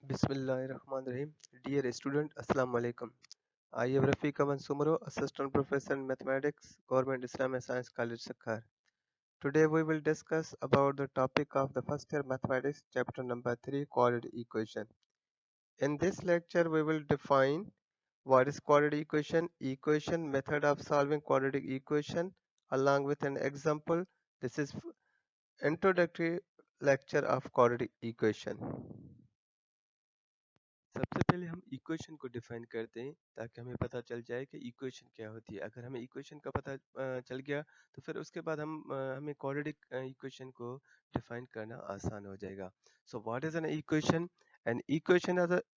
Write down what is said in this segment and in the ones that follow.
Bismillahirrahmanirrahim. Dear student, Assalamu alaikum. I am Rafiq Aman Sumro, Assistant Professor in Mathematics, Government Islamic Science College, Sakkar. Today we will discuss about the topic of the first year mathematics, chapter number 3, quadratic equation. In this lecture, we will define what is quadratic equation, method of solving quadratic equation, along with an example. This is introductory lecture of quadratic equation. सबसे पहले हम equation को define करते हैं ताकि हमें पता चल जाए कि इक्वेशन क्या होती है। अगर हमें इक्वेशन का पता चल गया तो फिर उसके बाद हमें क्वाड्रेटिक इक्वेशन को डिफाइन करना आसान हो जाएगा। So what is an equation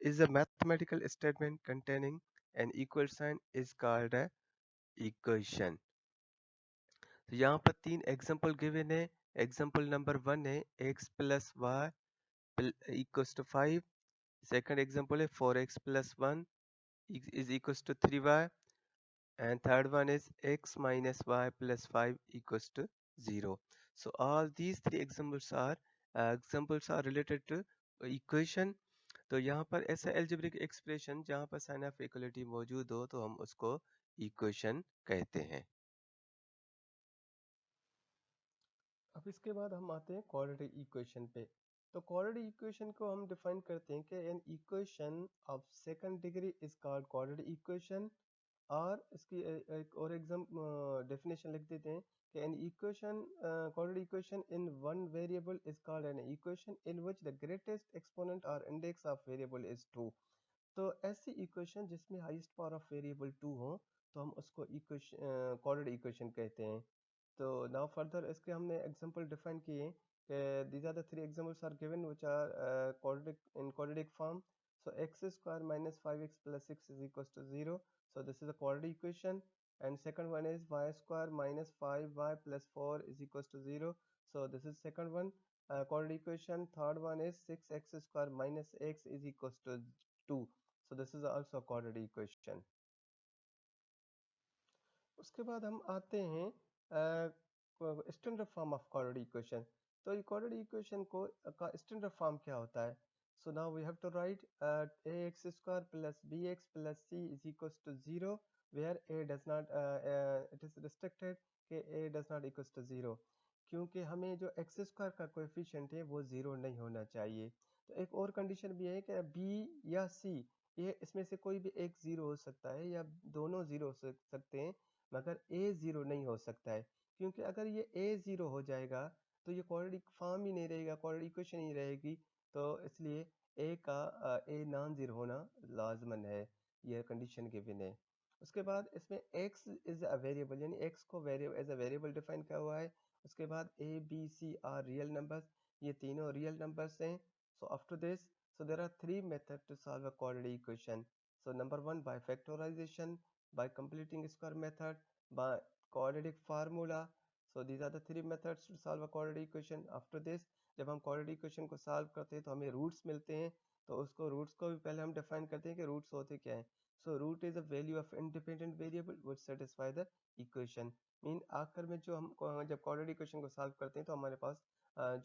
is a mathematical statement containing an equal sign is called a equation. तो यहाँ पर तीन एग्जांपल गिवन है। एग्जांपल नंबर 1 है x plus Y equals to 5। Second example है 4x plus 1 is equals to 3y, and third one is x minus y plus 5 equals to 0. So all these three examples are related to equation. तो यहाँ पर ऐसा algebraic expression जहाँ पर sign of equality मौजूद हो तो हम उसको equation कहते हैं। अब इसके बाद हम आते हैं quadratic equation पे। तो quadratic equation को हम डिफाइन करते हैं कि an equation of second degree is called quadratic equation, और इसकी एक और एग्जाम डेफिनेशन लिख देते हैं कि an equation quadratic equation in one variable is called an equation in which the greatest exponent or index of variable is 2। तो ऐसी इक्वेशन जिसमें हाईएस्ट पावर ऑफ वेरिएबल 2 हो तो हम उसको इक्वेशन quadratic equation कहते हैं। तो नाउ फर्दर इसके हमने एग्जांपल डिफाइन किए कि these are the three examples are given which are quadratic form. So x square minus 5x plus 6 is equals to 0. So this is a quadratic equation. And second one is y square minus 5y plus 4 is equals to 0. So this is second one, quadratic equation. Third one is 6x square minus x is equals to 2. So this is also a quadratic equation. उसके बाद हम आते हैं standard form of quadratic equation। तो ये quadratic equation का standard form क्या होता है? So now we have to write ax square plus bx plus c is equals to 0 where a does not it is restricted कि a does not equals to 0, क्योंकि हमें जो x square का coefficient है वो 0 नहीं होना चाहिए। तो एक और कंडीशन भी है कि b या c ये इसमें से कोई भी एक 0 हो सकता है या दोनों 0 हो सकते हैं, मगर a 0 नहीं हो सकता है, क्योंकि अगर ये a 0 हो जाएगा तो ये क्वाड्रेटिक फॉर्म ही नहीं रहेगा, क्वाड्रेटिक इक्वेशन ही रहेगी। तो इसलिए a का a नॉन जीरो होना लाजमन है, यह कंडीशन गिवन है। उसके बाद इसमें x इज अ वेरिएबल, यानी x को एज अ वेरिएबल डिफाइन किया हुआ है। उसके बाद a b c are real numbers, ये तीनों रियल नंबर्स हैं। So after this so there are three methods to solve a quadratic equation. So number one, by factorization, by completing square method, by quadratic formula. So these are the three methods to solve a quadratic equation. After this, जब हम quadratic equation को solve करते हैं तो हमें roots मिलते हैं, तो उसको roots को भी पहले हम define करते हैं कि roots होते क्या हैं। So root is a value of independent variable which satisfy the equation. Mean आखिर में जो हम जब quadratic equation को solve करते हैं तो हमारे पास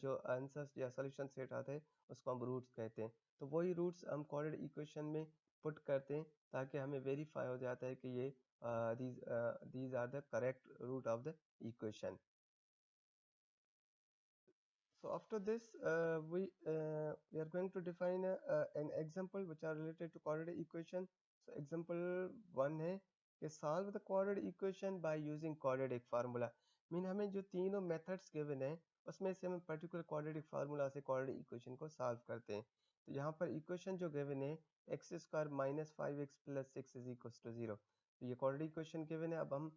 जो आंसर्स या सॉल्यूशन सेट आता है उसको हम रूट्स कहते हैं। तो वही रूट्स हम क्वाड्रेटिक इक्वेशन में पुट करते हैं ताकि हमें वेरीफाई हो जाता है कि ये these are the correct root of the equation. So after this we are going to define an example which are related to quadratic equation. So example 1 है कि solve the quadratic equation by using quadratic formula। Mean हमें जो तीनों methods given है उसमें से हम particular quadratic formula से क्वाड्रेटिक इक्वेशन को सॉल्व करते हैं। तो यहाँ पर इक्वेशन जो गिवन है एक्स स्क्वायर माइनस 5x प्लस 6 इज इक्वल टू 0। तो ये क्वाड्रेटिक इक्वेशन गिवन है। अब हम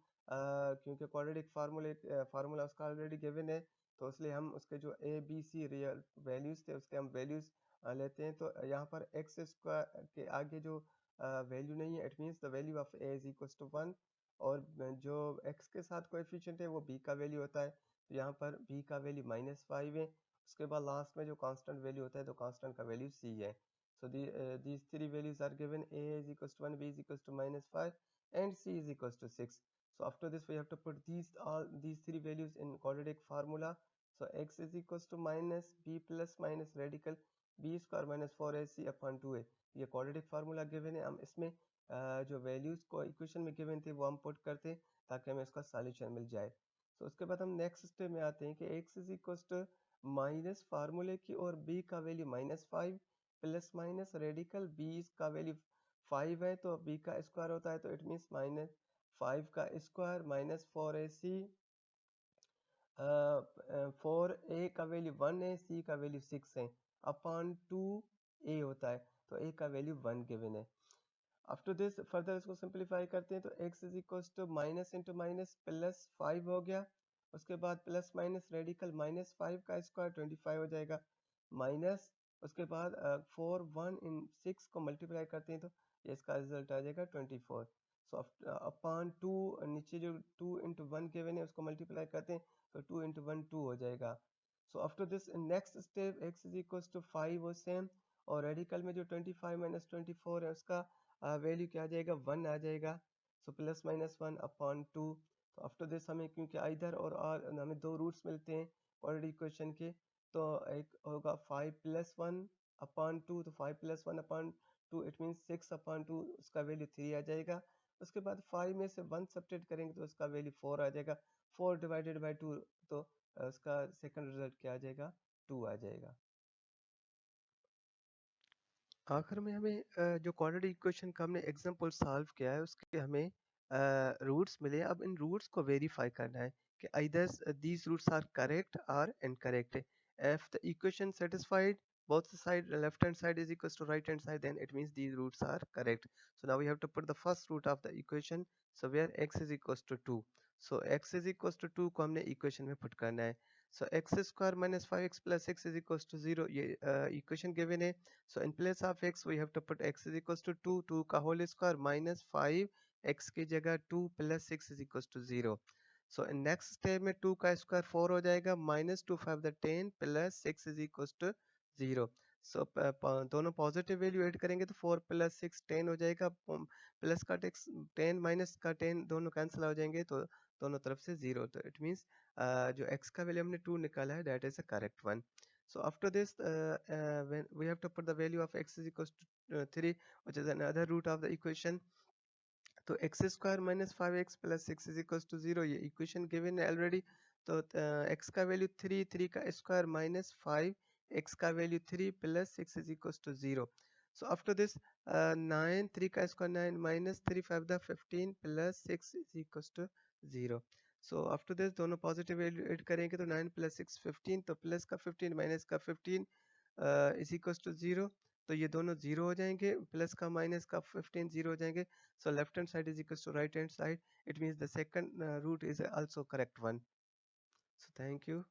क्योंकि क्वाड्रेटिक फार्मूला उसका ऑलरेडी गिवन है तो इसलिए हम उसके जो A B C real values थे उसके हम वैल्यूज लेते हैं। तो यहाँ पर एक्स स्क्वायर के आगे जो वैल्यू नहीं है, it means the value of A is equal to 1, और जो x के साथ कोएफिशिएंट है वो b का वैल्यू होता है। तो यहाँ पर b का वैल्यू -5 है। उसके बाद लास्ट में जो कांस्टेंट वैल्यू होता है तो कांस्टेंट का वैल्यू c है। सो these three values are given: a is equals to 1, b is equals to -5, and c is equals to 6. So after this we have to put these three values in quadratic formula. So x is equals to minus b plus minus radical B square minus 4ac upon 2a। ये quadratic formula given है, हम इसमें जो values को equation में given थे वो हम पुट करते हैं ताकि हमें इसका सॉल्यूशन मिल जाए। तो उसके बाद हम नेक्स्ट स्टेप में आते हैं कि x is equal to minus फार्मूले की और b का value -5 plus minus radical b का वैल्यू 5 है तो b का स्क्वायर होता है, तो इट मीन्स -5 का स्क्वायर माइनस 4ac, 4a का वैल्यू 1 है, c का वैल्यू 6 है, अपॉन 2a होता है, तो a का वैल्यू 1 गिवन है। आफ्टर दिस फर्दर इसको सिंप्लीफाई करते हैं तो x is equal to minus into minus plus 5 हो गया। उसके बाद प्लस माइनस रेडिकल -5 का स्क्वायर 25 हो जाएगा, माइनस उसके बाद 4 1 इन 6 को मल्टीप्लाई करते हैं तो ये इसका रिजल्ट आ जाएगा 24। सो अपॉन 2, नीचे जो 2 इंटू 1 गिवन है उसको मल्टीप्लाई करते हैं तो 2 इंटू 1 2 हो जाएगा। So after this next step x is equal to 5 वो सेम, और रेडिकल में जो 25 माइनस 24 है उसका वैल्यू क्या आ जाएगा 1 आ जाएगा। So plus minus 1 upon 2। तो आफ्टर दिस हमें क्योंकि इधर और हमें दो रूट्स मिलते हैं क्वाड्रेटिक इक्वेशन के, तो एक होगा 5 प्लस 1 अपॉन 2, तो 5 plus 1 upon 2 it means 6 upon 2, उसका वैल्यू 3 आ जाएगा। उसके बाद 5 में से 1 सब्ट्रैक्ट करेंगे तो उसका वैल्यू 4 आ जाएगा, 4 डिवाइडेड बाई 2, तो उसका सेकंड रिजल्ट क्या आ जाएगा 2 आ जाएगा। आखिर में हमें जो क्वाड्रेटिक इक्वेशन का हमने एग्जांपल सॉल्व किया है उसके हमें रूट्स मिले। अब इन रूट्स को वेरीफाई करना है कि either these roots are correct और incorrect. If the equation satisfied both the side left hand side is equals to right hand side, then it means these roots are correct. So now we have to put the first root of the equation, so where x is equals to 2, so x is equals to 2 को हमने equation में put करना है। so x square minus 5x plus 6 is equals to 0, ये equation given है। So in place of x we have to put x is equals to 2, 2 का whole square minus 5, x की जगह 2 plus 6 is equals to 0. So in next step में 2 का square 4 हो जाएगा, minus 2 5 the 10 plus 6 is equals to 0. So दोनों positive value add करेंगे तो 4 प्लस 6 10 हो जाएगा, प्लस का 10 माइनस का 10 दोनों कैंसिल हो जाएंगे तो दोनों तरफ से 0, तो इट मीन्स जो x का वैल्यू हमने 2 निकाला है that is a correct one. So after this, when we have to put the value of x is equals to 3, which is another root of the equation. तो x square minus 5x plus 6 is equals to 0, ये equation given है already। तो x का value 3, 3 का square minus 5, x का value 3 plus 6 is equals to 0. So after this 9, 3 का square 9 minus 3 5 the 15 plus 6 is equals to 0. So after this दोनों positive value add करेंगे तो 9 plus 6 15, तो प्लस का 15 माइनस का 15 इज इक्वल टू 0, तो ये दोनों 0 हो जाएंगे, प्लस का माइनस का 15 0 हो जाएंगे। So left hand side is equals to right hand side. It means the second root is also correct one. So thank you.